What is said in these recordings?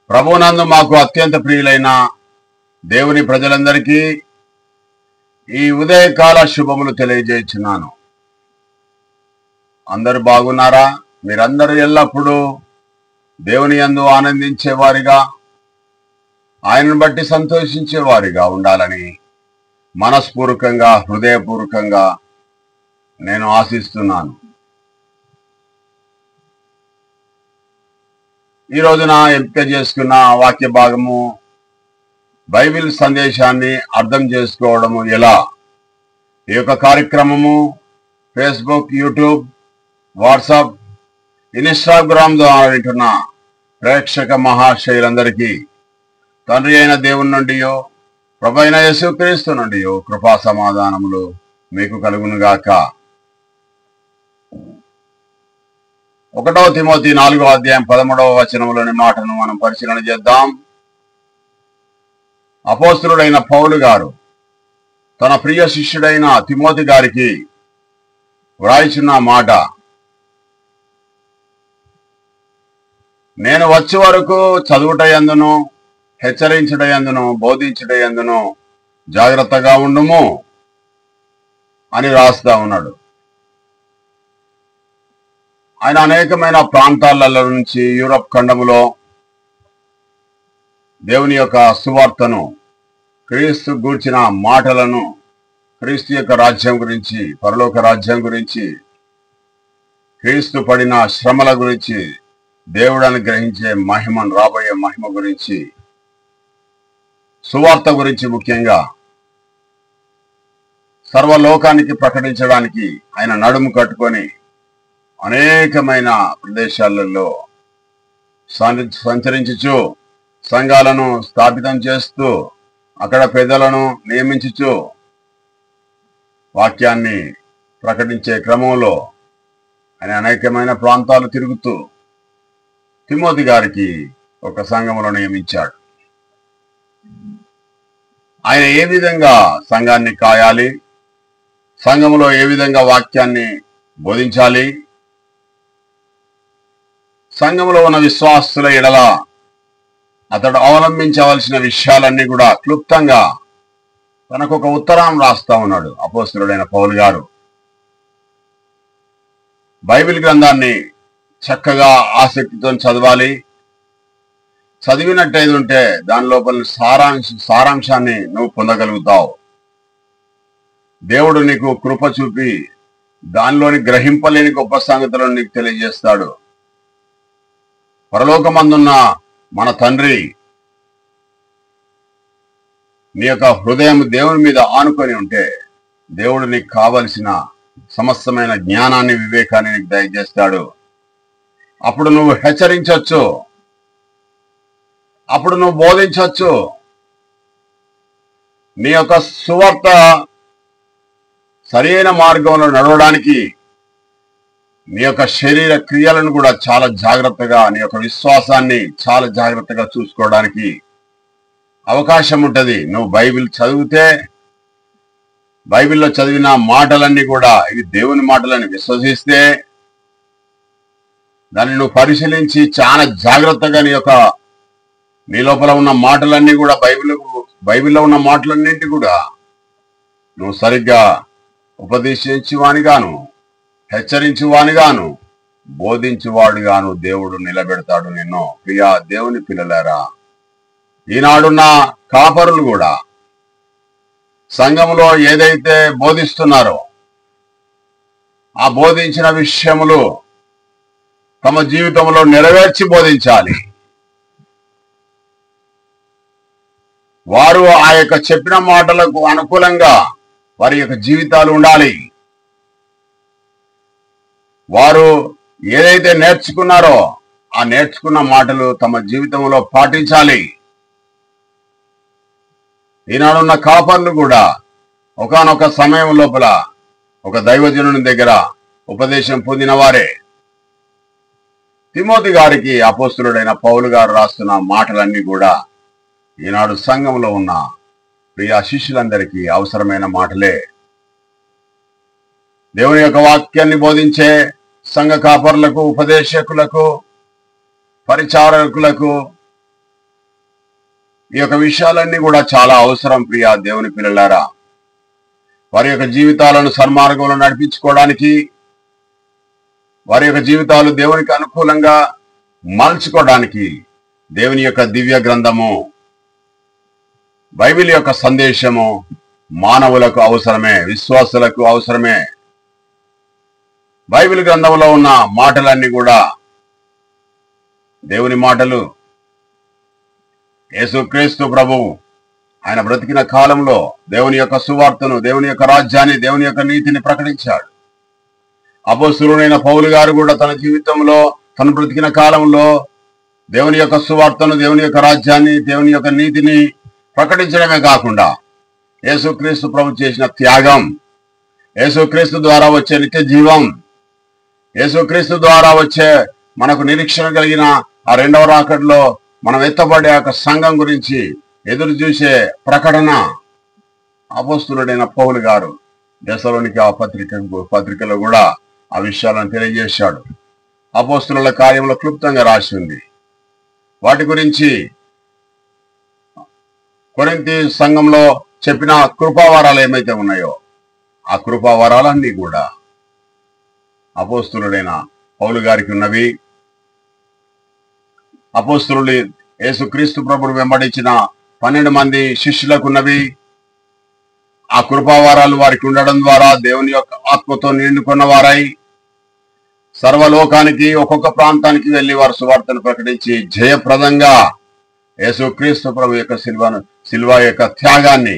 ప్రభువునందు మాకు అత్యంత ప్రియులైన దేవుని ప్రజలందరికీ ఈ ఉదయకాల శుభములు తెలియజేస్తున్నాను. అందరూ బాగున్నారా? మీరందరూ ఎల్లప్పుడూ దేవుని యందు ఆనందించేవారిగా, ఆయనను బట్టి సంతోషించేవారిగా ఉండాలని మనస్పూర్వకంగా, హృదయపూర్వకంగా నేను ఆశిస్తున్నాను. ఈ రోజున ఎంపిక చేసుకున్న వాక్య భాగము బైబిల్ సందేశాన్ని అర్థం చేసుకోవడము ఎలా. ఈ యొక్క కార్యక్రమము ఫేస్బుక్, యూట్యూబ్, వాట్సాప్, ఇన్స్టాగ్రామ్ ద్వారా వింటున్న ప్రేక్షక మహాశయులందరికీ తండ్రి అయిన దేవుని నుండి, ప్రభు అయిన యేసుక్రీస్తు నుండి కృపా సమాధానములు మీకు కలుగునుగాక. 1 తిమోతి 4వ అధ్యాయం 13వ వచనములోని మాటను మనం పరిశీలన చేద్దాం. అపోస్తలుడైన పౌలు గారు తన ప్రియ శిష్యుడైన తిమోతి గారికి వ్రాయిచున్న మాట, నేను వచ్చే వరకు చదువుటయందును, హెచ్చరించుటయందును, బోధించుటయందును జాగ్రత్తగా ఉండుము అని రాస్తా ఉన్నాడు. ఆయన అనేకమైన ప్రాంతాలలో నుంచి యూరప్ ఖండములో దేవుని యొక్క సువార్తను, క్రీస్తు గూర్చిన మాటలను, క్రీస్తు యొక్క రాజ్యం గురించి, పరలోక రాజ్యం గురించి, క్రీస్తు పడిన శ్రమల గురించి, దేవుడని గ్రహించే మహిమను, రాబోయే మహిమ గురించి, సువార్త గురించి ముఖ్యంగా సర్వలోకానికి ప్రకటించడానికి ఆయన నడుము కట్టుకొని అనేకమైన ప్రదేశాలలో సంచరించుచు, సంఘాలను స్థాపితం చేస్తూ, అక్కడ పెద్దలను నియమించుచు, వాక్యాన్ని ప్రకటించే క్రమంలో ఆయన అనేకమైన ప్రాంతాలు తిరుగుతూ తిమోతి గారికి ఒక సంఘములో నియమించాడు. ఆయన ఏ విధంగా సంఘాన్ని కాయాలి, సంఘములో ఏ విధంగా వాక్యాన్ని బోధించాలి, సంఘములో ఉన్న విశ్వాసుల ఎడల అతడు అవలంబించవలసిన విషయాలన్నీ కూడా క్లుప్తంగా తనకు ఒక ఉత్తరం రాస్తా ఉన్నాడు అపోస్తలుడైన పౌలు గారు. బైబిల్ గ్రంథాన్ని చక్కగా ఆసక్తితో చదవాలి. చదివినట్టయితే ఉంటే దాని లోపల సారాంశాన్ని నువ్వు పొందగలుగుతావు. దేవుడు నీకు కృప చూపి దానిలోని గ్రహింపలేని గొప్ప సంగతులను నీకు తెలియజేస్తాడు. పరలోకమందున్న మన తండ్రి నీ యొక్క హృదయం దేవుని మీద ఆనుకొని ఉంటే దేవుడు నీకు కావలసిన సమస్తమైన జ్ఞానాన్ని, వివేకాన్ని నీకు దయచేస్తాడు. అప్పుడు నువ్వు హెచ్చరించవచ్చు, అప్పుడు నువ్వు బోధించవచ్చు. నీ యొక్క సువార్త సరైన మార్గంలో నడవడానికి నీ యొక్క శరీర క్రియలను కూడా చాలా జాగ్రత్తగా, నీ యొక్క విశ్వాసాన్ని చాలా జాగ్రత్తగా చూసుకోవడానికి అవకాశం ఉంటుంది. నువ్వు బైబిల్ చదివితే, బైబిల్లో చదివిన మాటలన్నీ కూడా ఇవి దేవుని మాటలని విశ్వసిస్తే, దాన్ని నువ్వు పరిశీలించి చాలా జాగ్రత్తగా నీ లోపల ఉన్న మాటలన్నీ కూడా బైబిల్లో ఉన్న మాటలన్నింటి కూడా నువ్వు సరిగ్గా ఉపదేశించువానిగాను, హెచ్చరించువానిగాను, బోధించువాడుగాను దేవుడు నిలబెడతాడు నిన్ను. ప్రియా దేవుని పిల్లలారా, ఈనాడున్న కాపరులు కూడా సంఘములో ఏదైతే బోధిస్తున్నారో ఆ బోధించిన విషయములు తమ జీవితంలో నెరవేర్చి బోధించాలి. వారు ఆ యొక్క చెప్పిన మాటలకు అనుకూలంగా వారి యొక్క జీవితాలు ఉండాలి. వారు ఏదైతే నేర్చుకున్నారో ఆ నేర్చుకున్న మాటలు తమ జీవితంలో పాటించాలి. ఈనాడున్న కాపర్లు కూడా ఒకానొక సమయం లోపల ఒక దైవజనుని దగ్గర ఉపదేశం పొందిన వారే. తిమోతి గారికి అపోస్తలుడైన పౌలు గారు రాస్తున్న మాటలన్నీ కూడా ఈనాడు సంఘంలో ఉన్న ప్రియ శిష్యులందరికీ అవసరమైన మాటలే. దేవుని యొక్క వాక్యాన్ని బోధించే సంఘ కాపరులకు, ఉపదేశకులకు, పరిచారకులకు ఈ యొక్క విషయాలన్నీ కూడా చాలా అవసరం ప్రియా దేవుని పిల్లలారా. వారి యొక్క జీవితాలను సన్మార్గంలో నడిపించుకోవడానికి, వారి యొక్క జీవితాలు దేవునికి అనుకూలంగా మలుచుకోవడానికి దేవుని యొక్క దివ్య గ్రంథము, బైబిల్ యొక్క సందేశము మానవులకు అవసరమే, విశ్వాసులకు అవసరమే. బైబిల్ గ్రంథంలో ఉన్న మాటలన్నీ కూడా దేవుని మాటలు. యేసుక్రీస్తు ప్రభువు ఆయన బ్రతికిన కాలంలో దేవుని యొక్క సువార్తను, దేవుని యొక్క రాజ్యాన్ని, దేవుని యొక్క నీతిని ప్రకటించాడు. అపోస్తలుడైన పౌలు గారు కూడా తన జీవితంలో, తను బ్రతికిన కాలంలో దేవుని యొక్క సువార్తను, దేవుని యొక్క రాజ్యాన్ని, దేవుని యొక్క నీతిని ప్రకటించడమే కాకుండా యేసుక్రీస్తు ప్రభు చేసిన త్యాగం, యేసుక్రీస్తు ద్వారా వచ్చే నిత్య జీవం, యేసుక్రీస్తు ద్వారా వచ్చే మనకు నిరీక్షణ కలిగిన ఆ రెండవ రాకడలో మనం ఎత్తబడే ఒక సంఘం గురించి ఎదురు చూసే ప్రకటన అపోస్తలుడైన పౌలు గారు దెసలోనికీ ఆ పత్రికలో కూడా ఆ విషయాలను తెలియజేశాడు. అపోస్తలుల కార్యంలో క్లుప్తంగా రాసి ఉంది. వాటి గురించి కొరింథీ సంఘంలో చెప్పిన కృపావరాలు ఏమైతే ఉన్నాయో ఆ కృపావరాలన్నీ కూడా అపోస్తలుడైన పౌలు గారికి ఉన్నవి. అపోస్తలుడు యేసుక్రీస్తు ప్రభువు వెంబడించిన 12 మంది శిష్యులకు ఉన్నవి. ఆ కృపావరాలు వారికి ఉండడం ద్వారా దేవుని యొక్క ఆత్మతో నిండుకున్న వారై సర్వలోకానికి, ఒక్కొక్క ప్రాంతానికి వెళ్లి వారు సువార్తను ప్రకటించి జయప్రదంగా యేసుక్రీస్తు ప్రభు యొక్క శిల్వ యొక్క త్యాగాన్ని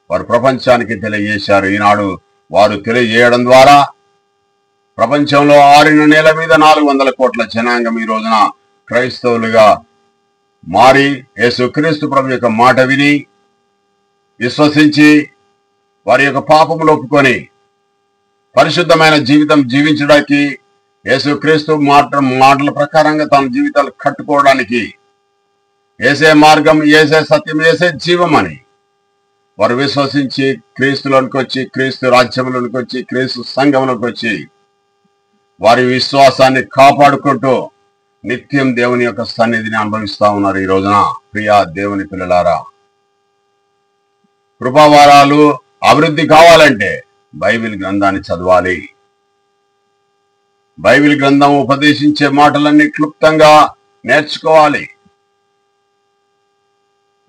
వారు ప్రపంచానికి తెలియజేశారు. ఈనాడు వారు తెలియజేయడం ద్వారా ప్రపంచంలో 6 నెలల మీద 400 కోట్ల జనాంగం ఈ రోజున క్రైస్తవులుగా మారి యేసుక్రీస్తు ప్రభు యొక్క మాట విని విశ్వసించి వారి యొక్క పాపములు ఒప్పుకొని పరిశుద్ధమైన జీవితం జీవించడానికి, యేసుక్రీస్తు మాటల ప్రకారంగా తమ జీవితాలు కట్టుకోవడానికి ఏసే మార్గం, ఏసే సత్యం, ఏసే జీవం అని వారు విశ్వసించి క్రీస్తులోనికి వచ్చి, క్రీస్తు రాజ్యంలోనికి వచ్చి, క్రీస్తు సంఘంలోకి వచ్చి వారి విశ్వాసాన్ని కాపాడుకుంటూ నిత్యం దేవుని యొక్క సన్నిధిని అనుభవిస్తా ఉన్నారు. ఈ రోజున ప్రియా దేవుని పిల్లలారా, కృపావరాలు అభివృద్ధి కావాలంటే బైబిల్ గ్రంథాన్ని చదవాలి. బైబిల్ గ్రంథం ఉపదేశించే మాటలన్నీ క్లుప్తంగా నేర్చుకోవాలి.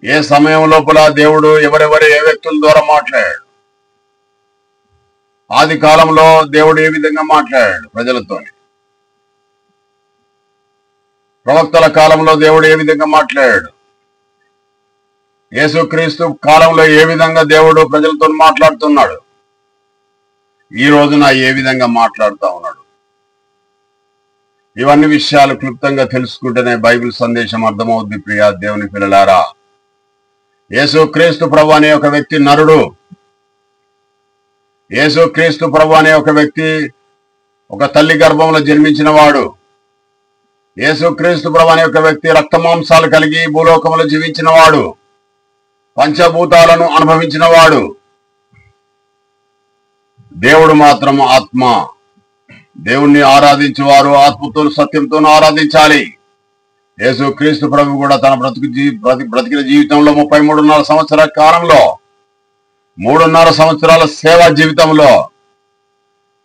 ఏ సమయం లోపల దేవుడు ఎవరెవరు ఏ వ్యక్తుల ద్వారా మాట్లాడాడు, ఆది కాలంలో దేవుడు ఏ విధంగా మాట్లాడాడు ప్రజలతో, ప్రవక్తల కాలంలో దేవుడు ఏ విధంగా మాట్లాడాడు, యేసుక్రీస్తు కాలంలో ఏ విధంగా దేవుడు ప్రజలతో మాట్లాడుతున్నాడు, ఈ రోజున ఏ విధంగా మాట్లాడుతూ ఉన్నాడు. ఇవన్నీ విషయాలు క్లుప్తంగా తెలుసుకుంటేనే బైబిల్ సందేశం అర్థమవుద్ది. ప్రియా దేవుని పిల్లలారా, యేసుక్రీస్తు ప్రభు అనే ఒక వ్యక్తి నరుడు. యేసుక్రీస్తు ప్రభు అనే ఒక వ్యక్తి ఒక తల్లి గర్భంలో జన్మించిన వాడు. యేసుక్రీస్తు ప్రభు అనే ఒక వ్యక్తి రక్తమాంసాలు కలిగి భూలోకంలో జీవించిన వాడు, పంచభూతాలను అనుభవించిన వాడు. దేవుడు మాత్రం ఆత్మ. దేవుణ్ణి ఆరాధించేవారు ఆత్మతో సత్యంతో ఆరాధించాలి. యేసుక్రీస్తు ప్రభు కూడా తన బ్రతికిన జీవితంలో 33.5 సంవత్సరాల కాలంలో 3.5 సంవత్సరాల సేవా జీవితంలో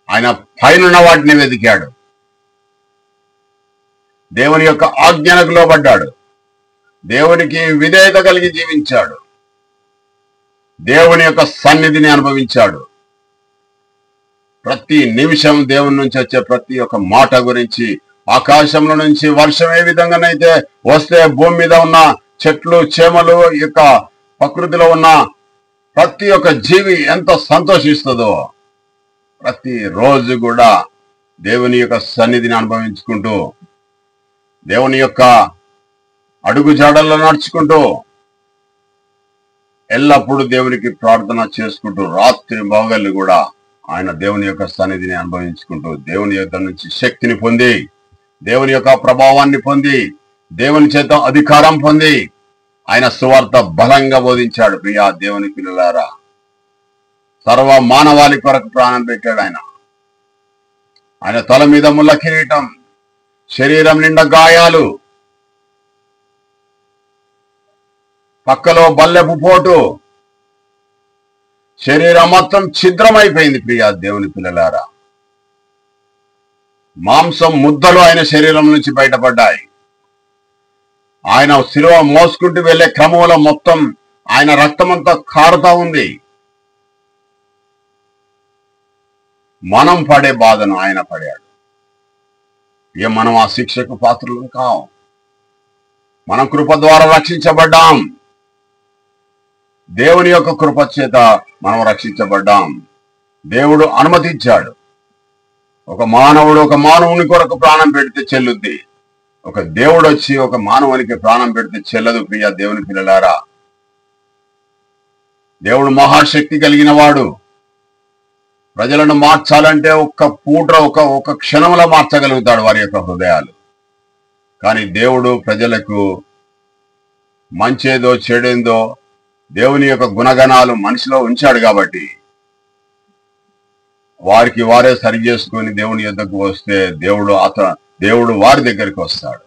ఆయన పైనున్న వాటిని వెతికాడు. దేవుని యొక్క ఆజ్ఞలకు లోబడ్డాడు. దేవునికి విధేయత కలిగి జీవించాడు. దేవుని యొక్క సన్నిధిని అనుభవించాడు. ప్రతి నిమిషం దేవుని నుంచి వచ్చే ప్రతి ఒక్క మాట గురించి, ఆకాశంలో నుంచి వర్షం ఏ విధంగానైతే వస్తే భూమి మీద ఉన్న చెట్లు చేమలు యొక్క ప్రకృతిలో ఉన్న ప్రతి ఒక్క జీవి ఎంత సంతోషిస్తుందో, ప్రతి రోజు కూడా దేవుని యొక్క సన్నిధిని అనుభవించుకుంటూ, దేవుని యొక్క అడుగు జాడల్లో నడుచుకుంటూ, ఎల్లప్పుడూ దేవునికి ప్రార్థన చేసుకుంటూ, రాత్రి పగళ్ళు కూడా ఆయన దేవుని యొక్క సన్నిధిని అనుభవించుకుంటూ, దేవుని యొక్క నుంచి శక్తిని పొంది, దేవుని యొక్క ప్రభావాన్ని పొంది, దేవుని చేత అధికారం పొంది ఆయన సువార్త బలంగా బోధించాడు. ప్రియా దేవుని పిల్లలారా, సర్వ మానవాళి కొరకు ప్రాణం పెట్టాడు. ఆయన తల మీద ముళ్ళ కిరీటం, శరీరం నిండా గాయాలు, పక్కలో బల్లెపు పోటు, శరీరం మొత్తం ఛిద్రమైపోయింది. ప్రియా దేవుని పిల్లలారా, మాంసం ముద్దలు ఆయన శరీరం నుంచి బయటపడ్డాయి. ఆయన శిలువ మోసుకుంటూ వెళ్లే క్రమంలో మొత్తం ఆయన రక్తమంతా కారుతా ఉంది. మనం పడే బాధను ఆయన పడాడు. మనం ఆ శిక్షకు పాత్రలు కాం. మనం కృప ద్వారా రక్షించబడ్డాం. దేవుని యొక్క కృప చేత మనం రక్షించబడ్డాం. దేవుడు అనుమతించాడు. ఒక మానవుని కొరకు ప్రాణం పెడితే చెల్లుద్ది. ఒక దేవుడు వచ్చి ఒక మానవునికి ప్రాణం పెడితే చెల్లదు. ప్రియ దేవుని పిల్లలారా, దేవుడు మహాశక్తి కలిగిన వాడు. ప్రజలను మార్చాలంటే ఒక్క పూట ఒక క్షణంలో మార్చగలుగుతాడు వారి యొక్క హృదయాలు. కానీ దేవుడు ప్రజలకు మంచేదో చెడేందో దేవుని యొక్క గుణగణాలు మనిషిలో ఉంచాడు కాబట్టి వారికి వారే సరి చేసుకుని దేవుని యొద్దకు వస్తే దేవుడు వారి దగ్గరికి వస్తాడు.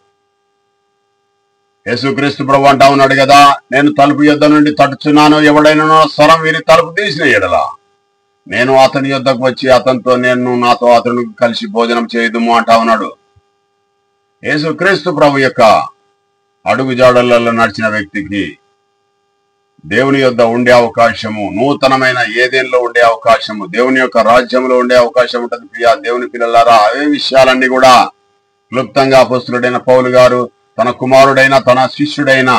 యేసుక్రీస్తు ప్రభు అంటా ఉన్నాడు కదా, నేను తలుపు యొద్ద నుండి తట్టుచున్నాను, ఎవడైనా స్వరం విని తలుపు తీసిన ఎడల నేను అతని యొద్దకు వచ్చి అతనితో నాతో అతను కలిసి భోజనం చేయదుము అంటా ఉన్నాడు. యేసుక్రీస్తు ప్రభు యొక్క అడుగు జాడలలో నడిచిన వ్యక్తికి దేవుని యొద్ద ఉండే అవకాశము, నూతనమైన ఏదేన్లో ఉండే అవకాశము, దేవుని యొక్క రాజ్యంలో ఉండే అవకాశం ఉంటుంది. ప్రియా దేవుని పిల్లలారా, అవే విషయాలన్నీ కూడా క్లుప్తంగా అపొస్తలుడైన పౌలు గారు తన కుమారుడైన, తన శిష్యుడైన,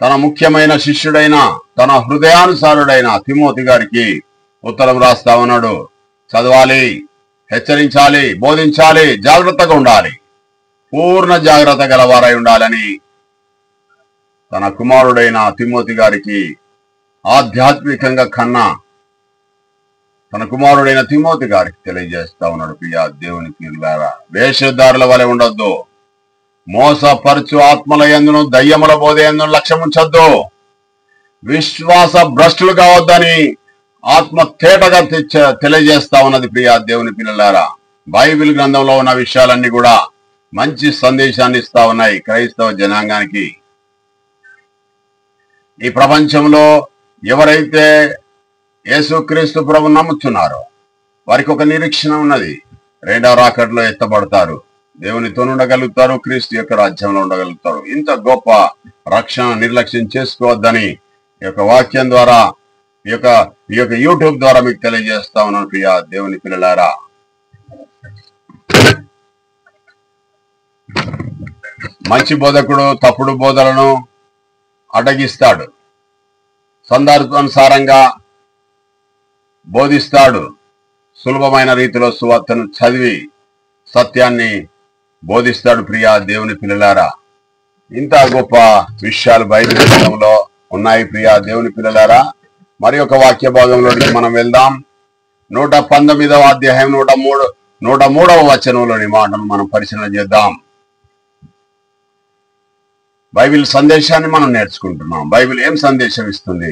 తన ముఖ్యమైన శిష్యుడైన, తన హృదయానుసారుడైన తిమోతి గారికి ఉత్తరం రాస్తా ఉన్నాడు. చదవాలి, హెచ్చరించాలి, బోధించాలి, జాగ్రత్తగా ఉండాలి, పూర్ణ జాగ్రత్త గలవారై ఉండాలని తన కుమారుడైన తిమోతి గారికి ఆధ్యాత్మికంగా కన్నా తన కుమారుడైన తిమోతి గారికి తెలియజేస్తా ఉన్నాడు. ప్రియా దేవుని పిల్లలారా, వేషధారుల వలె ఉండొద్దు, మోసపరచు ఆత్మల యందును దయ్యముల బోధ యందును లక్ష్యముంచొద్దు, విశ్వాస భ్రష్టులు కావద్దని ఆత్మ తేటగా తెలియజేస్తా ఉన్నది. ప్రియా దేవుని పిల్లలారా, బైబిల్ గ్రంథంలో ఉన్న విషయాలన్నీ కూడా మంచి సందేశాన్ని ఇస్తా ఉన్నాయి క్రైస్తవ జనాంగానికి. ఈ ప్రపంచంలో ఎవరైతే యేసుక్రీస్తు ప్రభు నమ్ముతున్నారో వారికి ఒక నిరీక్షణ ఉన్నది. రెండవ రాకడలో ఎత్తబడతారు, దేవునితో ఉండగలుగుతారు, క్రీస్తు యొక్క రాజ్యంలో ఉండగలుగుతారు. ఇంత గొప్ప రక్షణ నిర్లక్ష్యం చేసుకోవద్దని ఈ యొక్క వాక్యం ద్వారా, ఈ యొక్క యూట్యూబ్ ద్వారా మీకు తెలియజేస్తా ఉన్నాను. ప్రియా దేవుని పిల్లలారా, మంచి బోధకుడు తప్పుడు బోధలను అడ్డగిస్తాడు, సందర్భానుసారంగా బోధిస్తాడు, సులభమైన రీతిలో సువార్తను చదివి సత్యాన్ని బోధిస్తాడు. ప్రియా దేవుని పిల్లలారా, ఇంత గొప్ప విషయాలు బైబిల్ గ్రంథంలో ఉన్నాయి. ప్రియా దేవుని పిల్లలారా, మరి ఒక వాక్య భాగంలోకి మనం వెళ్దాం. 119వ అధ్యాయం 103వ వచనంలోని మాటను మనం పరిశీలన చేద్దాం. బైబిల్ సందేశాన్ని మనం నేర్చుకుంటున్నాం. బైబిల్ ఏం సందేశం ఇస్తుంది?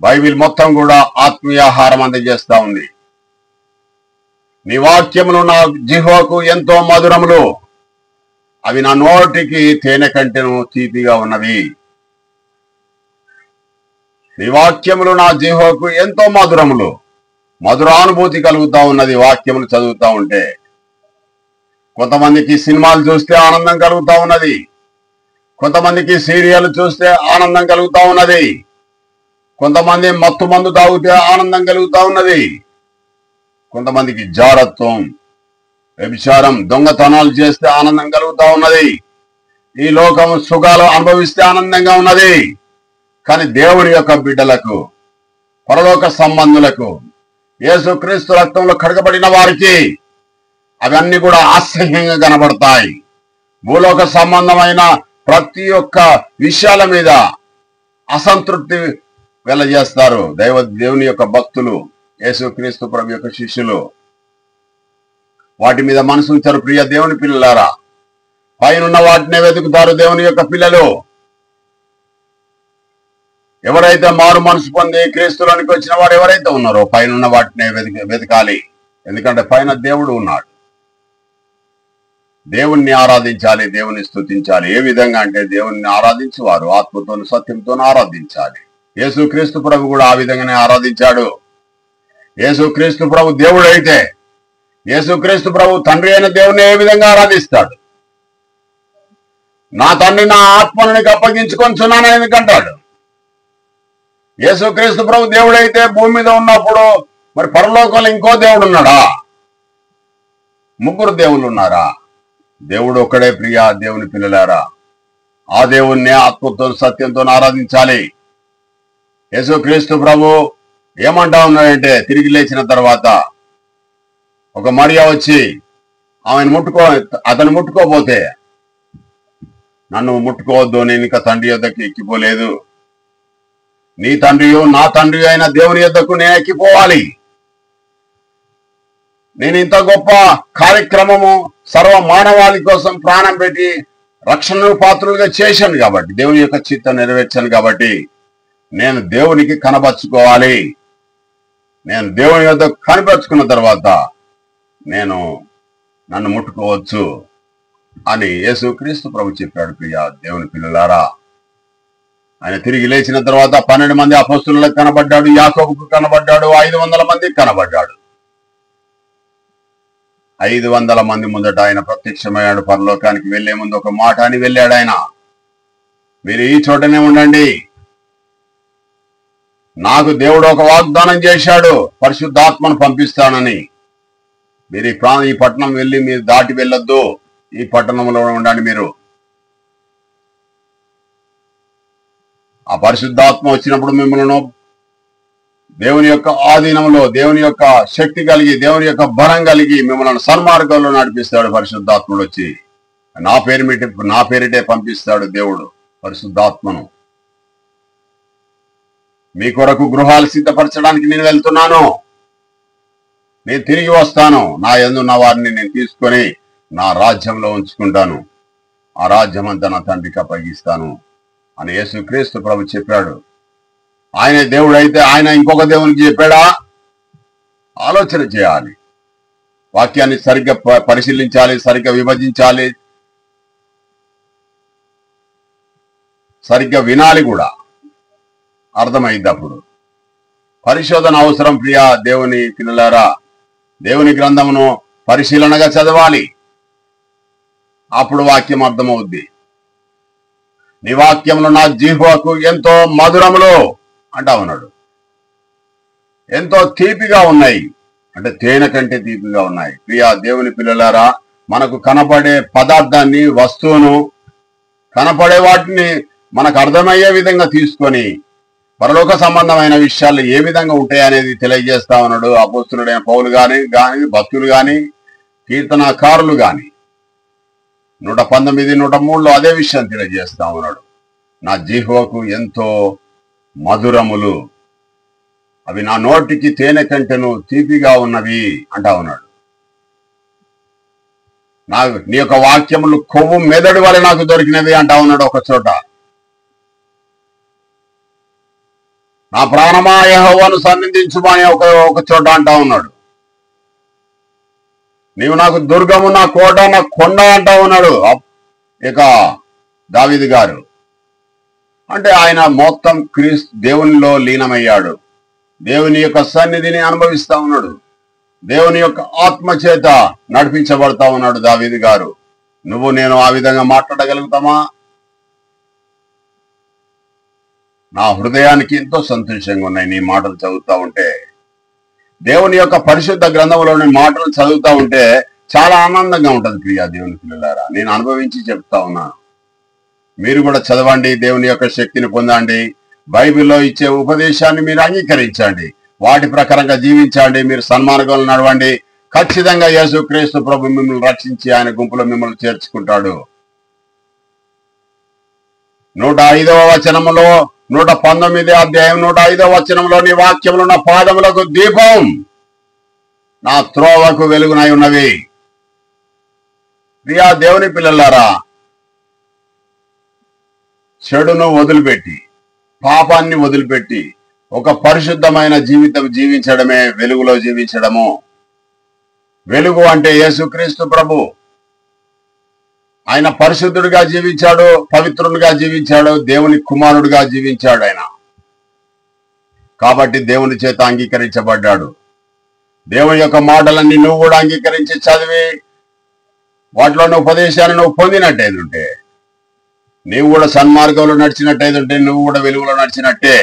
బైబిల్ మొత్తం కూడా ఆత్మీయాహారం అందజేస్తా ఉంది. నీ వాక్యములు నా జిహ్వకు ఎంతో మధురములు, అవి నా నోటికి తేనె కంటెను తీపిగా ఉన్నవి. నీ వాక్యములు నా జిహ్వకు ఎంతో మధురములు, మధురానుభూతి కలుగుతా ఉన్నది వాక్యములు చదువుతా ఉంటే. కొంతమందికి సినిమాలు చూస్తే ఆనందం కలుగుతా ఉన్నది, కొంతమందికి సీరియల్ చూస్తే ఆనందం కలుగుతా ఉన్నది, కొంతమంది మత్తు మందు తాగితే ఆనందం కలుగుతా ఉన్నది, కొంతమందికి జారత్వం, వ్యభిచారం, దొంగతనాలు చేస్తే ఆనందం కలుగుతా ఉన్నది, ఈ లోకం సుఖాలు అనుభవిస్తే ఆనందంగా ఉన్నది. కానీ దేవుని యొక్క బిడ్డలకు, పరలోక సంబంధులకు, యేసుక్రీస్తు రక్తంలో కడగబడిన వారికి అవన్నీ కూడా అసహ్యంగా కనబడతాయి. భూలోక సంబంధమైన ప్రతి ఒక్క విషయాల మీద అసంతృప్తి వెలజేస్తారు దేవుని యొక్క భక్తులు, యేసుక్రీస్తు ప్రభు యొక్క శిష్యులు. వాటి మీద మనసు ఉంచారు. ప్రియ దేవుని పిల్లలారా, పైనున్న వాటినే వెతుకుతారు దేవుని యొక్క పిల్లలు. ఎవరైతే మారు మనసు పొంది క్రీస్తులోనికి వచ్చిన వారు ఎవరైతే ఉన్నారో పైనున్న వాటినే వెతకాలి. ఎందుకంటే పైన దేవుడు ఉన్నాడు. దేవుణ్ణి ఆరాధించాలి, దేవుని స్తుతించాలి. ఏ విధంగా అంటే దేవుణ్ణి ఆరాధించి వారు ఆత్మతోను సత్యంతో ఆరాధించాలి. యేసుక్రీస్తు ప్రభు కూడా ఆ విధంగానే ఆరాధించాడు. యేసుక్రీస్తు ప్రభు దేవుడు అయితే యేసుక్రీస్తు ప్రభు తండ్రి అయిన దేవుని ఏ విధంగా ఆరాధిస్తాడు? నా తండ్రి నా ఆత్మను నీకు అప్పగించుకొనిచున్నాను ఎందుకంటాడు. యేసుక్రీస్తు ప్రభు దేవుడైతే భూమి మీద ఉన్నప్పుడు మరి పరలోకంలో ఇంకో దేవుడు ఉన్నాడా? ముగ్గురు దేవుళ్ళు ఉన్నారా? దేవుడు ఒక్కడే. ప్రియ దేవుని పిల్లలారా, ఆ దేవుణ్ణి ఆత్మతో సత్యంతో ఆరాధించాలి. యేసుక్రీస్తు ప్రభు ఏమంటా ఉన్నాడంటే, తిరిగి లేచిన తర్వాత ఒక మరియా వచ్చి అతను ముట్టుకోపోతే, నన్ను ముట్టుకోవద్దు, నేను ఇంకా తండ్రి యొద్దకు ఎక్కిపోలేదు, నీ తండ్రియు నా తండ్రి అయిన దేవుని యొద్దకు నేను ఎక్కిపోవాలి. నేను ఇంత గొప్ప కార్యక్రమము సర్వ మానవాళి కోసం ప్రాణం పెట్టి రక్షణ పాత్రులుగా చేశాను కాబట్టి, దేవుని యొక్క చిత్తం నెరవేర్చాను కాబట్టి నేను దేవునికి కనపరుచుకోవాలి. నేను దేవుని యొద్ద కనపరుచుకున్న తర్వాత నన్ను ముట్టుకోవచ్చు అని యేసుక్రీస్తు ప్రభు చెప్పాడు. ప్రియ దేవుని పిల్లలారా, ఆయన తిరిగి లేచిన తర్వాత 12 మంది అపోస్తలులకు కనబడ్డాడు, యాకోబుకు కనబడ్డాడు, 500 మందికి కనబడ్డాడు. 500 మంది ముందట ఆయన ప్రత్యక్షమయ్యాడు. పరలోకానికి వెళ్లే ముందు ఒక మాట అని వెళ్ళాడు ఆయన, మీరు ఈ చోటనే ఉండండి, నాకు దేవుడు ఒక వాగ్దానం చేశాడు, పరిశుద్ధాత్మను పంపిస్తానని. మీరు ఈ పట్టణం వెళ్ళి మీరు దాటి వెళ్ళొద్దు, ఈ పట్టణంలో ఉండండి. మీరు ఆ పరిశుద్ధాత్మ వచ్చినప్పుడు మిమ్మల్ని దేవుని యొక్క ఆధీనంలో, దేవుని యొక్క శక్తి కలిగి, దేవుని యొక్క బలం కలిగి మిమ్మల్ని సన్మార్గంలో నడిపిస్తాడు. పరిశుద్ధాత్ముడు వచ్చి నా పేరిటే పంపిస్తాడు దేవుడు పరిశుద్ధాత్మను. మీ కొరకు గృహాలు సిద్ధపరచడానికి నేను వెళ్తున్నాను, నేను తిరిగి వస్తాను, నా యందున్న వారిని నేను తీసుకొని నా రాజ్యంలో ఉంచుకుంటాను, ఆ రాజ్యం అంతా నా తండ్రికి అప్పగిస్తాను అని యేసుక్రీస్తు ప్రభు చెప్పాడు. ఆయన దేవుడు అయితే ఆయన ఇంకొక దేవునికి చెప్పాడా? ఆలోచన చేయాలి, వాక్యాన్ని సరిగ్గా పరిశీలించాలి, సరిగ్గా విభజించాలి, సరిగ్గా వినాలి కూడా, అర్థమైంది. అప్పుడు పరిశోధన అవసరం. ప్రియ దేవుని పిల్లలారా, దేవుని గ్రంథమును పరిశీలనగా చదవాలి, అప్పుడు వాక్యం అర్థమవుద్ది. నీ వాక్యములు నా జిహ్వకు ఎంతో మధురములు అంటా ఉన్నాడు. ఎంతో తీపిగా ఉన్నాయి అంటే తేనె కంటే తీపిగా ఉన్నాయి. ప్రియ దేవుని పిల్లలారా, మనకు కనపడే పదార్థాన్ని, వస్తువును, కనపడే వాటిని మనకు అర్థమయ్యే విధంగా తీసుకొని పరలోక సంబంధమైన విషయాలు ఏ విధంగా ఉంటాయి అనేది తెలియజేస్తా ఉన్నాడు. అపోస్తలుడైన పౌలు గాని భక్తులు గాని కీర్తనకారులు గాని 119, 103లో అదే విషయం తెలియజేస్తా ఉన్నాడు. నా జిహ్వకు ఎంతో మధురములు, అవి నా నోటికి తేనె కంటెను తీపిగా ఉన్నవి అంటా ఉన్నాడు. నీ యొక్క వాక్యములు కొవ్వు మెదడు వల్ల నాకు దొరికినవి అంటా ఉన్నాడు ఒక చోట. నా ప్రాణమా యెహోవాను సన్నిధించుమా అని ఒక చోట అంటా ఉన్నాడు. నీవు నాకు దుర్గము, నా కోట, నా కొండ అంటా ఉన్నాడు ఇక దావీదు గారు. అంటే ఆయన మొత్తం దేవునిలో లీనమయ్యాడు, దేవుని యొక్క సన్నిధిని అనుభవిస్తా ఉన్నాడు, దేవుని యొక్క ఆత్మ చేత నడిపించబడతా ఉన్నాడు దావీదు గారు. నువ్వు నేను ఆ విధంగా మాట్లాడగలుగుతామా? నా హృదయానికి ఎంతో సంతోషంగా ఉన్నాయి నీ మాటలు చదువుతా ఉంటే. దేవుని యొక్క పరిశుద్ధ గ్రంథంలోని మాటలు చదువుతా ఉంటే చాలా ఆనందంగా ఉంటుంది. ప్రియా దేవుని పిల్లలారా, నేను అనుభవించి చెప్తా ఉన్నాను. మీరు కూడా చదవండి, దేవుని యొక్క శక్తిని పొందండి, బైబిల్లో ఇచ్చే ఉపదేశాన్ని మీరు అంగీకరించండి, వాటి ప్రకారంగా జీవించండి, మీరు సన్మార్గంలో నడవండి. ఖచ్చితంగా యేసుక్రీస్తు ప్రభు మిమ్మల్ని రక్షించి ఆయన గుంపులో మిమ్మల్ని చేర్చుకుంటాడు. 105వ వచనములో 119వ అధ్యాయం 105వ వచనంలో, నీ వాక్యములు నా పాదములకు దీపం, నా త్రోవకు వెలుగునై ఉన్నవి. ప్రియా దేవుని పిల్లలారా, చెడును వదిలిపెట్టి, పాపాన్ని వదిలిపెట్టి ఒక పరిశుద్ధమైన జీవితం జీవించడమే వెలుగులో జీవించడము. వెలుగు అంటే యేసుక్రీస్తు ప్రభు. ఆయన పరిశుద్ధుడిగా జీవించాడు, పవిత్రుడిగా జీవించాడు, దేవుని కుమారుడిగా జీవించాడు ఆయన. కాబట్టి దేవుని చేత అంగీకరించబడ్డాడు. దేవుని యొక్క మాటలన్నీ నువ్వు కూడా అంగీకరించి చదివి వాటిలో ఉపదేశాన్ని నువ్వు పొందినట్టయితుంటే, నీవు కూడా సన్మార్గంలో నడిచినట్టయితుంటే, నువ్వు కూడా వెలుగులో నడిచినట్టే.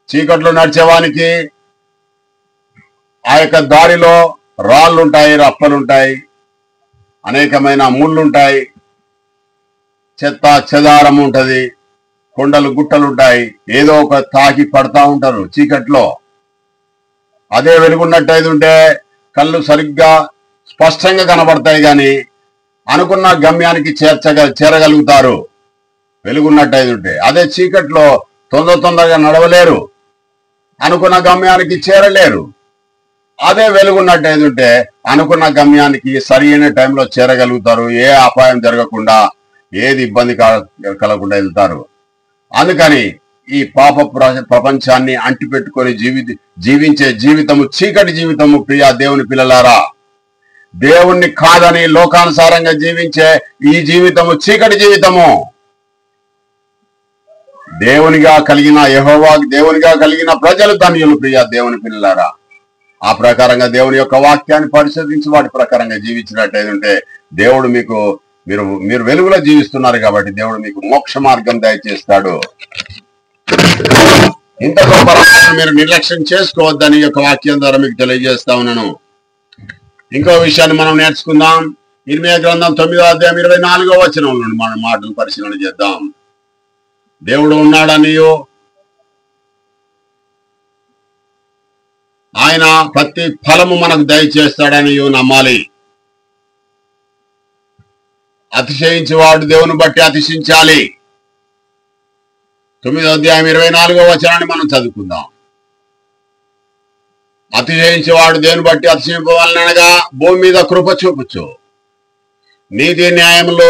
చీకట్లో నడిచేవానికి ఆ యొక్క దారిలో రాళ్ళుంటాయి, రప్పలుంటాయి, అనేకమైన ముళ్ళుంటాయి, చెత్త చెదారం ఉంటది, కొండలు గుట్టలుంటాయి, ఏదో ఒక తాకి పడతా ఉంటారు చీకట్లో. అదే వెలుగున్నట్టయితుంటే కళ్ళు సరిగ్గా స్పష్టంగా కనబడతాయి, కానీ అనుకున్న గమ్యానికి చేరగలుగుతారు వెలుగున్నట్టయితుంటే. అదే చీకట్లో తొందరగా నడవలేరు, అనుకున్న గమ్యానికి చేరలేరు. అదే వెలుగున్నట్టయితుంటే అనుకున్న గమ్యానికి సరి అయిన టైంలో చేరగలుగుతారు, ఏ అపాయం జరగకుండా, ఏది ఇబ్బంది కలగకుండా వెళ్తారు. అందుకని ఈ పాప ప్రపంచాన్ని అంటిపెట్టుకొని జీవించే జీవితము చీకటి జీవితము. ప్రియా దేవుని పిల్లలారా, దేవుణ్ణి కాదని లోకానుసారంగా జీవించే ఈ జీవితము చీకటి జీవితము. దేవునిగా కలిగిన యెహోవా, దేవునిగా కలిగిన ప్రజలు ధన్యులు. ప్రియా దేవుని పిల్లలారా, ఆ ప్రకారంగా దేవుని యొక్క వాక్యాన్ని పరిశోధించి వాటి ప్రకారంగా జీవించినట్టయితే దేవుడు మీరు వెలుగులో జీవిస్తున్నారు కాబట్టి దేవుడు మీకు మోక్ష మార్గం దయచేస్తాడు. ఇంత గొప్ప మీరు నిర్లక్ష్యం చేసుకోవద్దని యొక్క వాక్యం ద్వారా మీకు తెలియజేస్తా ఉన్నాను. ఇంకో విషయాన్ని మనం నేర్చుకుందాం. ఇర్మీయా గ్రంథం 9వ అధ్యాయం 24వ వచనం నుండి మనం మాటలు పరిశీలన చేద్దాం. దేవుడు ఉన్నాడనియో, ఆయన ప్రతి ఫలము మనకు దయచేస్తాడనియో నమ్మాలి. అతిశయించేవాడు దేవుని బట్టి అతిశయించాలి. 9వ అధ్యాయం 24వ వచనాన్ని మనం చదువుకుందాం. అతిశయించేవాడు దేవుని బట్టి అతిశయింపవాలనగా భూమి మీద కృప చూపుచు నీతి న్యాయంలో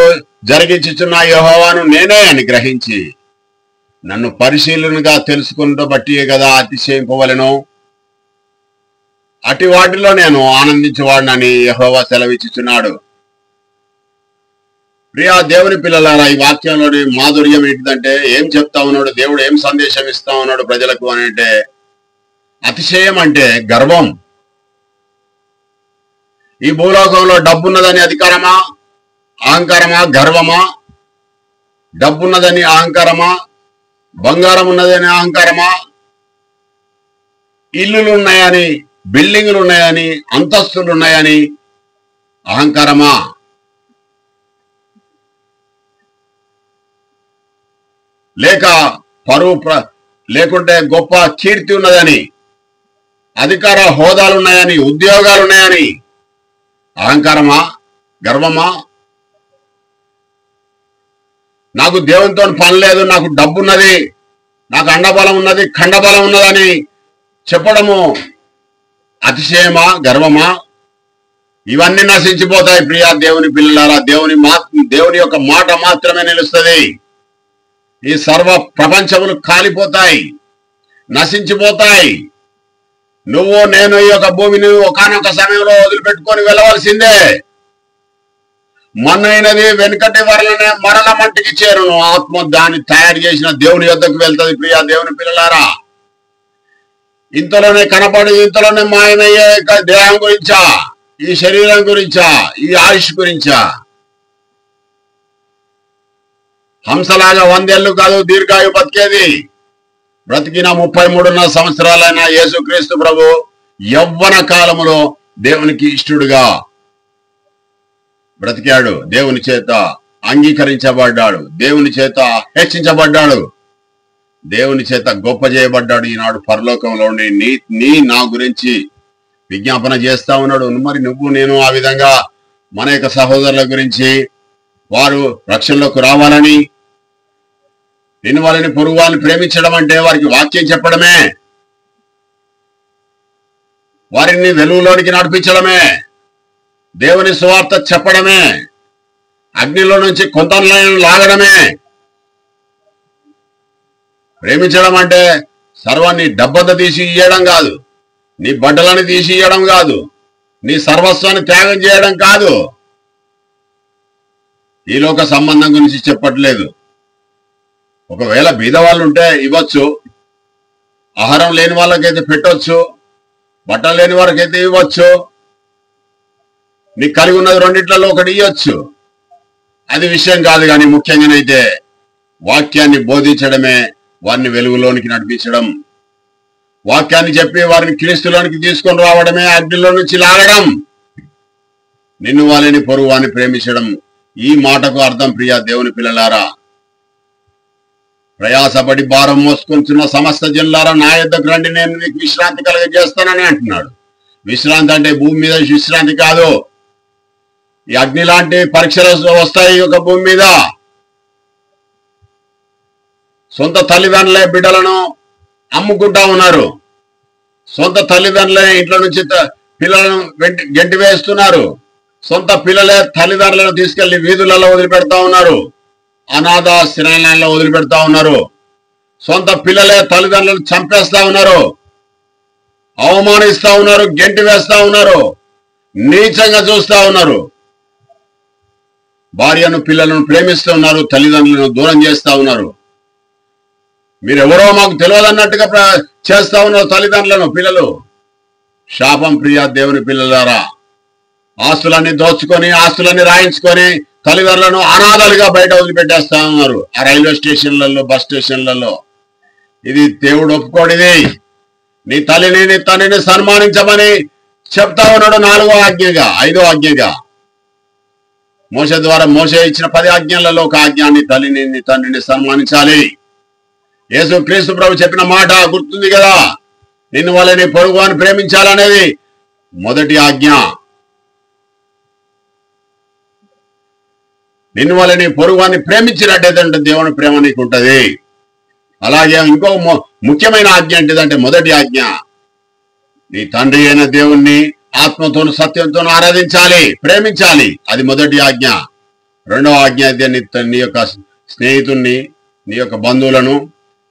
జరిగించుచున్న యెహోవాను నేనే అని గ్రహించి నన్ను పరిశీలనగా తెలుసుకున్న బట్టియే కదా అతిశయింపవలెను. అటు వాటిలో నేను ఆనందించేవాడినని యెహోవా సెలవిచ్చుచున్నాడు. ప్రియా దేవుని పిల్లలారా, ఈ వాక్యంలోని మాధుర్యం ఏంటిదంటే, ఏం చెప్తా ఉన్నాడు దేవుడు, ఏం సందేశం ఇస్తా ఉన్నాడు ప్రజలకు అని అంటే, అతిశయం అంటే గర్వం. ఈ భూలోకంలో డబ్బున్నదని అధికారమా, అహంకారమా, గర్వమా? డబ్బున్నదని అహంకారమా, బంగారం ఉన్నదని అహంకారమా, ఇల్లులు ఉన్నాయని, బిల్డింగులు ఉన్నాయని, అంతస్తులు ఉన్నాయని అహంకారమా? లేక పరువు లేకుంటే గొప్ప కీర్తి ఉన్నదని, అధికార హోదాలు ఉన్నాయని, ఉద్యోగాలు ఉన్నాయని అహంకారమా, గర్వమా? నాకు దేవునితో పని లేదు, నాకు డబ్బున్నది, నాకు అండబలం ఉన్నది, ఖండబలం ఉన్నదని చెప్పడము అతిశయమా, గర్వమా? ఇవన్నీ నశించిపోతాయి. ప్రియా దేవుని పిల్లలారా, దేవుని యొక్క మాట మాత్రమే నిలుస్తుంది. ఈ సర్వ ప్రపంచములు కాలిపోతాయి, నశించిపోతాయి. నువ్వు నేను ఈ యొక్క భూమిని ఒకానొక సమయంలో వదిలిపెట్టుకొని వెళ్ళవలసిందే. మన్నైనది వెనుకటి మరల మట్టికి చేరును, ఆత్మ దాన్ని తయారు చేసిన దేవుని యొద్దకు వెళ్తుంది. ప్రియా దేవుని పిల్లలారా, ఇంతలోనే కనపడి ఇంతలోనే మాయమయ్యే దేహం గురించా, ఈ శరీరం గురించా, ఈ ఆయుష్ గురించా? హంసలాగా 100 ఏళ్ళు కాదు దీర్ఘాయు బతికేది. బ్రతికిన 33.5 సంవత్సరాలైన యేసుక్రీస్తు ప్రభు యవ్వన కాలములో దేవునికి ఇష్టడుగా బ్రతికాడు, దేవుని చేత అంగీకరించబడ్డాడు, దేవుని చేత హెచ్చించబడ్డాడు, దేవుని చేత గొప్ప చేయబడ్డాడు. ఈనాడు పరలోకంలో ఉండి నా గురించి విజ్ఞాపన చేస్తా ఉన్నాడు. మరి నువ్వు నేను ఆ విధంగా మన యొక్క సహోదరుల గురించి, వారు రక్షణలోకి రావాలని, నిన్ను వాళ్ళని పొరుగు వాళ్ళని ప్రేమించడం అంటే వారికి వాక్యం చెప్పడమే, వారిని వెలుగులోనికి నడిపించడమే, దేవుని సువార్త చెప్పడమే, అగ్నిలో నుంచి కొంతలను లాగడమే. ప్రేమించడం అంటే సర్వాన్ని డబ్బంతా తీసి ఇయ్యడం కాదు, నీ బట్టలని తీసి ఇయ్యడం కాదు, నీ సర్వస్వాన్ని త్యాగం చేయడం కాదు. ఈ లోక సంబంధం గురించి చెప్పట్లేదు. ఒకవేళ బీద వాళ్ళు ఉంటే ఇవ్వచ్చు, ఆహారం లేని వాళ్ళకైతే పెట్టవచ్చు, బట్టలు లేని వారికైతే ఇవ్వచ్చు, నీకు కలిగి ఉన్నది రెండిట్లలో ఒకటి ఇవ్వచ్చు. అది విషయం కాదు. కానీ ముఖ్యంగానైతే వాక్యాన్ని బోధించడమే, వారిని వెలుగులోనికి నడిపించడం, వాక్యాన్ని చెప్పి వారిని క్రీస్తులోనికి తీసుకొని రావడమే, అగ్నిలో నుంచి లాగడం, నిన్ను వాళ్ళని పొరుగు వారిని ప్రేమించడం. ఈ మాటకు అర్థం ప్రియ దేవుని పిల్లలారా, ప్రయాసపడి భారం మోసుకొంచున్న సమస్త జనులారా నా యొద్దకు రండి, నేను మీకు విశ్రాంతి కలుగజేస్తానని అంటున్నాడు. విశ్రాంతి అంటే భూమి మీద విశ్రాంతి కాదు. ఈ అగ్ని లాంటి పరీక్షలు వస్తాయి ఒక భూమి మీద. సొంత తల్లిదండ్రులే బిడ్డలను అమ్ముకుంటా ఉన్నారు. సొంత తల్లిదండ్రులే ఇంట్లో నుంచి పిల్లలను గెంటి వేస్తున్నారు. సొంత పిల్లలే తల్లిదండ్రులను తీసుకెళ్లి వీధులలో వదిలిపెడతా ఉన్నారు, అనాథ శరణాలయాల్లో వదిలిపెడతా ఉన్నారు. సొంత పిల్లలే తల్లిదండ్రులను చంపేస్తా ఉన్నారు, అవమానిస్తా ఉన్నారు, గెంటి వేస్తా ఉన్నారు, నీచంగా చూస్తా ఉన్నారు. భార్యను పిల్లలను ప్రేమిస్తూ ఉన్నారు, తల్లిదండ్రులను దూరం చేస్తా ఉన్నారు. మీరెవరో మాకు తెలియదన్నట్టుగా చేస్తా ఉన్నారు తల్లిదండ్రులను పిల్లలు. శాపం ప్రియ దేవుని పిల్లలారా. ఆస్తులన్నీ దోచుకొని, ఆస్తులన్నీ రాయించుకొని తల్లిదండ్రులను అనాథలుగా బయట వదిలిపెట్టేస్తా ఉన్నారు ఆ రైల్వే స్టేషన్లలో, బస్ స్టేషన్లలో. ఇది దేవుడు ఒప్పుకోడిది. నీ తల్లిని నీ తండ్రిని సన్మానించమని చెప్తా ఉన్నాడు 4వ ఆజ్ఞగా, 5వ ఆజ్ఞగా. మోషే ద్వారా మోషే ఇచ్చిన 10 ఆజ్ఞలలో ఒక ఆజ్ఞ, నీ తల్లిని నీ తండ్రిని సన్మానించాలి. యేసు క్రీస్తు ప్రభు చెప్పిన మాట గుర్తుంది కదా, నిన్ను వాళ్ళని పొరుగు వారిని ప్రేమించాలనేది మొదటి ఆజ్ఞ. నిన్ను వాళ్ళని పొరుగు వారిని ప్రేమించినట్టయితే దేవుని ప్రేమ నీకు ఉంటది. అలాగే ఇంకో ముఖ్యమైన ఆజ్ఞ ఏంటిదంటే మొదటి ఆజ్ఞ, నీ తండ్రి అయిన దేవుణ్ణి ఆత్మతోను సత్యంతోను ఆరాధించాలి, ప్రేమించాలి. అది మొదటి ఆజ్ఞ. రెండవ ఆజ్ఞ అయితే నీ యొక్క స్నేహితుణ్ణి, నీ యొక్క బంధువులను,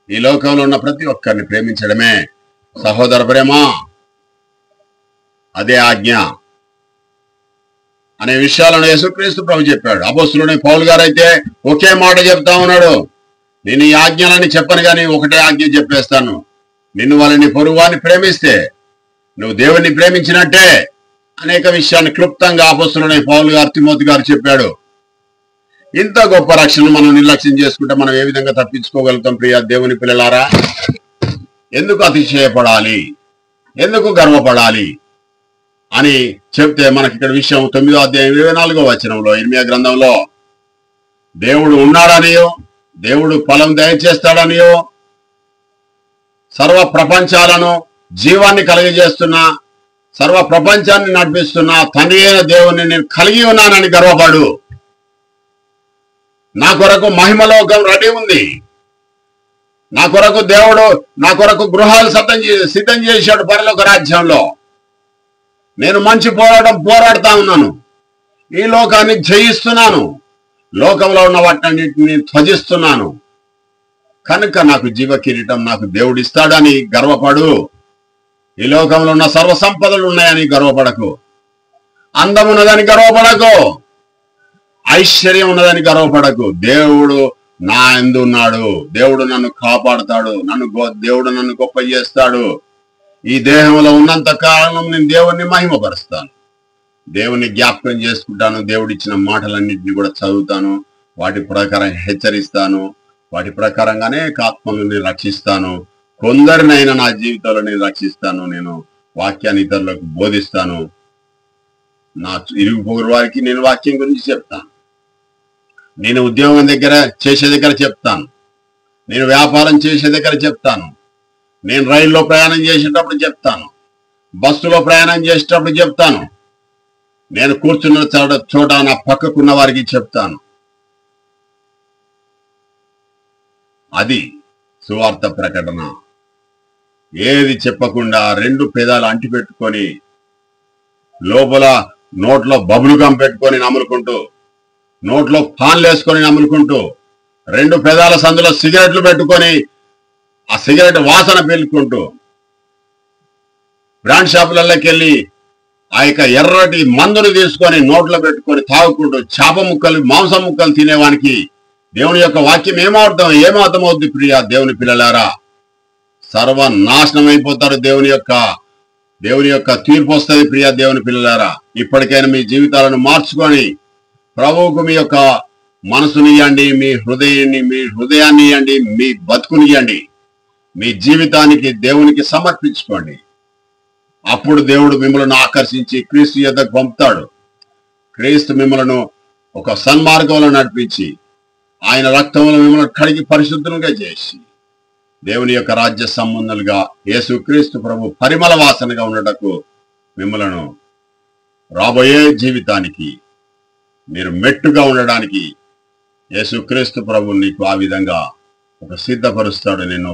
ఈ లోకంలో ఉన్న ప్రతి ఒక్కరిని ప్రేమించడమే సహోదర ప్రేమ. అదే ఆజ్ఞ అనే విషయాలను యేసుక్రీస్తు ప్రభు చెప్పాడు. అపోస్తులుని పౌలు గారు అయితే ఒకే మాట చెప్తా ఉన్నాడు, నేను ఈ ఆజ్ఞలని చెప్పను కానీ ఒకటే ఆజ్ఞ చెప్పేస్తాను, నిన్ను వాళ్ళని పొరుగు వారిని ప్రేమిస్తే నువ్వు దేవుణ్ణి ప్రేమించినట్టే. అనేక విషయాన్ని క్లుప్తంగా అపోస్తులుని పౌలు గారు, తిమోతి గారు చెప్పాడు. ఇంత గొప్ప రక్షణ మనం నిర్లక్ష్యం చేసుకుంటే మనం ఏ విధంగా తప్పించుకోగలుగుతాం ప్రియ దేవుని పిల్లలారా? ఎందుకు అతిశయపడాలి, ఎందుకు గర్వపడాలి అని చెప్తే మనకి ఇక్కడ విషయం 9వ అధ్యాయం 24వ వచనంలో, ఇర్మియా గ్రంథంలో, దేవుడు ఉన్నాడనియో, దేవుడు ఫలం దయచేస్తాడనియో, సర్వ ప్రపంచాలను జీవాన్ని కలిగజేస్తున్న, సర్వ ప్రపంచాన్ని నడిపిస్తున్న తండ్రి అయిన దేవుణ్ణి నేను కలిగి ఉన్నానని గర్వపడు. నా కొరకు మహిమలోకం రెడీ ఉంది. నా కొరకు దేవుడు నా కొరకు గృహాలు సిద్ధం చేశాడు పరలోక రాజ్యంలో. నేను మంచి పోరాడుతా ఉన్నాను, ఈ లోకాన్ని జయిస్తున్నాను, లోకంలో ఉన్న వాటిని త్వజిస్తున్నాను. కనుక నాకు జీవ కిరీటం నాకు దేవుడు ఇస్తాడని గర్వపడు. ఈ లోకంలో ఉన్న సర్వ సంపదలు ఉన్నాయని గర్వపడకు, అందం ఉన్నదని గర్వపడకు, ఐశ్వర్యం ఉన్నదని గర్వపడకు. దేవుడు నా యందు ఉన్నాడు, దేవుడు నన్ను కాపాడుతాడు, దేవుడు నన్ను గొప్ప చేస్తాడు. ఈ దేహంలో ఉన్నంత కాలం నేను దేవుణ్ణి మహిమపరుస్తాను, దేవుణ్ణి జ్ఞాపకం చేసుకుంటాను, దేవుడిచ్చిన మాటలన్నింటినీ కూడా చదువుతాను, వాటి ప్రకారం హెచ్చరిస్తాను, వాటి ప్రకారంగానే ఆత్మలను నేను రక్షిస్తాను. కొందరినైనా నా జీవితంలో నేను రక్షిస్తాను. నేను వాక్యాన్ని ఇతరులకు బోధిస్తాను. నా ఇరుగు పొరుగు వారికి నేను వాక్యం గురించి చెప్తాను. నేను ఉద్యోగం చేసే దగ్గర చెప్తాను, నేను వ్యాపారం చేసే దగ్గర చెప్తాను, నేను రైల్లో ప్రయాణం చేసేటప్పుడు చెప్తాను, బస్సులో ప్రయాణం చేసేటప్పుడు చెప్తాను, నేను కూర్చున్న చోట నా పక్కకున్న వారికి చెప్తాను. అది సువార్త ప్రకటన. ఏది చెప్పకుండా 2 పెదాలు అంటిపెట్టుకొని లోపల నోట్లో బబులు గమ్ పెట్టుకొని నములుకుంటూ, నోట్లో పాన్లు వేసుకొని నములుకుంటూ, 2 పెదాల సందులో సిగరెట్లు పెట్టుకొని ఆ సిగరెట్ వాసన పీల్చుకుంటూ, బ్రాండ్ షాపులలోకి వెళ్ళి ఆ యొక్క ఎర్రటి మందును తీసుకొని నోట్లో పెట్టుకొని తాగుకుంటూ చేప ముక్కలు మాంసం ముక్కలు తినేవానికి దేవుని యొక్క వాక్యం ఏమర్థమవుద్ది ప్రియ దేవుని పిల్లలారా? సర్వనాశనం అయిపోతారు. దేవుని యొక్క తీర్పు వస్తుంది ప్రియ దేవుని పిల్లలారా. ఇప్పటికైనా మీ జీవితాలను మార్చుకొని ప్రభువుకు మీ యొక్క మనసునియండి, మీ హృదయాన్ని ఇవ్వండి, మీ బతుకునియండి, మీ జీవితానికి దేవునికి సమర్పించుకోండి. అప్పుడు దేవుడు మిమ్మల్ని ఆకర్షించి క్రీస్తు యొద్దకు పంపుతాడు. క్రీస్తు మిమ్మల్ని ఒక సన్మార్గంలో నడిపించి ఆయన రక్తంలో మిమ్మల్ని కడిగి పరిశుద్ధంగా చేసి దేవుని యొక్క రాజ్య సంబంధులుగా యేసుక్రీస్తు ప్రభు పరిమళ వాసనగా ఉండటకు మిమ్మలను రాబోయే జీవితానికి మీరు మెట్టుగా ఉండడానికి యేసుక్రీస్తు ప్రభు నీకు ఆ విధంగా ఒక సిద్ధపరుస్తాడు. నేను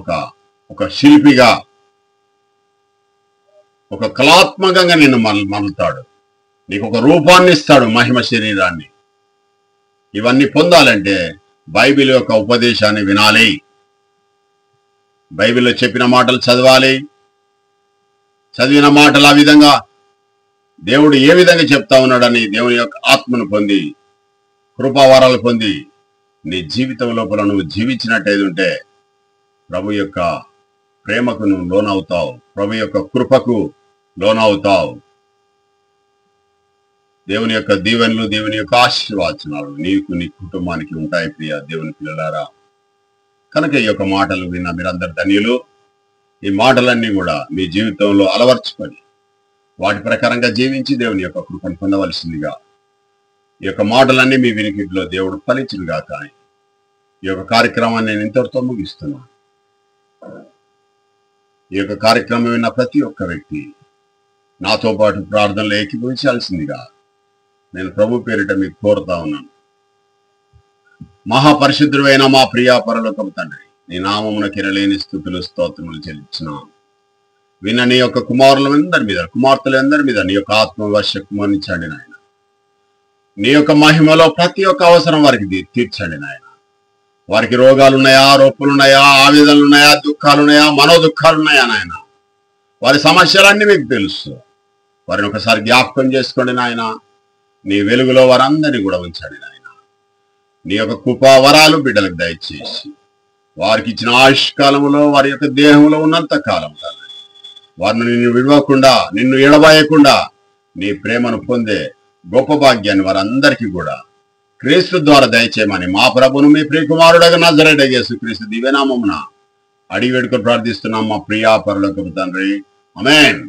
ఒక శిల్పిగా, ఒక కళాత్మకంగా నిన్ను మలుతాడు. నీకు ఒక రూపాన్ని ఇస్తాడు, మహిమ శరీరాన్ని. ఇవన్నీ పొందాలంటే బైబిల్ యొక్క ఉపదేశాన్ని వినాలి, బైబిల్లో చెప్పిన మాటలు చదవాలి. చదివిన మాటలు ఆ విధంగా దేవుడు ఏ విధంగా చెప్తా ఉన్నాడని దేవుని యొక్క ఆత్మను పొంది, కృపావరాలు పొంది నీ జీవితం లోపల నువ్వు జీవించినట్టయితే ఉంటే ప్రభు యొక్క ప్రేమకు నువ్వు లోనవుతావు, ప్రభు యొక్క కృపకు లోనవుతావు. దేవుని యొక్క దీవెనలు, దేవుని యొక్క ఆశీర్వాచనాలు నీకు నీ కుటుంబానికి ఉంటాయి ప్రియ దేవుని పిల్లలారా. కనుక ఈ యొక్క మాటలు విన్న మీరందరు ధన్యులు. ఈ మాటలన్నీ కూడా మీ జీవితంలో అలవర్చుకొని వాటి ప్రకారంగా జీవించి దేవుని యొక్క కృపను పొందవలసిందిగా ఈ యొక్క మాటలన్నీ మీ వినికిడిలో దేవుడు ఫలించునుగా. కానీ ఈ యొక్క కార్యక్రమాన్ని నేను ఇంతటితో ముగిస్తున్నాను. ఈ యొక్క కార్యక్రమం విన్న ప్రతి ఒక్క వ్యక్తి నాతో పాటు ప్రార్థనలు ఏకీభవించాల్సిందిగా నేను ప్రభు పేరిట మీకు కోరుతా ఉన్నాను. మహాపరిశుద్ధుడైన మా ప్రియా పరలోకపు తండ్రి, నీ నామమున కిరలేని స్తుతులు స్తోత్రములు చెల్లించున్నాను. విన్న నీ యొక్క కుమారులందరి మీద, కుమార్తెలందరి మీద నీ యొక్క ఆత్మ వర్షకుమరించండి నాయన. నీ యొక్క మహిమలో ప్రతి ఒక్క అవసరం వారికి తీర్చండి నాయన. వారికి రోగాలున్నాయా, రొప్పులున్నాయా, ఆవేదనలున్నాయా, దుఃఖాలున్నాయా, మనోదుఃఖాలున్నాయా నాయన? వారి సమస్యలన్నీ మీకు తెలుసు. వారిని ఒకసారి జ్ఞాపకం చేసుకోండి నాయన. నీ వెలుగులో వారందరినీ కూడా ఉంచండి నాయన. నీ యొక్క కృపా వరాలు బిడ్డలకు దయచేసి వారికి ఇచ్చిన ఆయుష్కాలంలో వారి యొక్క దేహంలో ఉన్నంత కాలం వారిని నిన్ను విడవకుండా, నిన్ను ఎడబాయకుండా నీ ప్రేమను పొందే గొప్ప భాగ్యాన్ని వారందరికీ కూడా క్రీస్తు ద్వారా దయచేయమని మా ప్రభును మీ ప్రియకుమారుడగా నజరేయుడైన యేసుక్రీస్తు దివ్యనామమున అడిగి వేడుకొని ప్రార్థిస్తున్నాం మా ప్రియా పరలోకపు తండ్రి. ఆమేన్.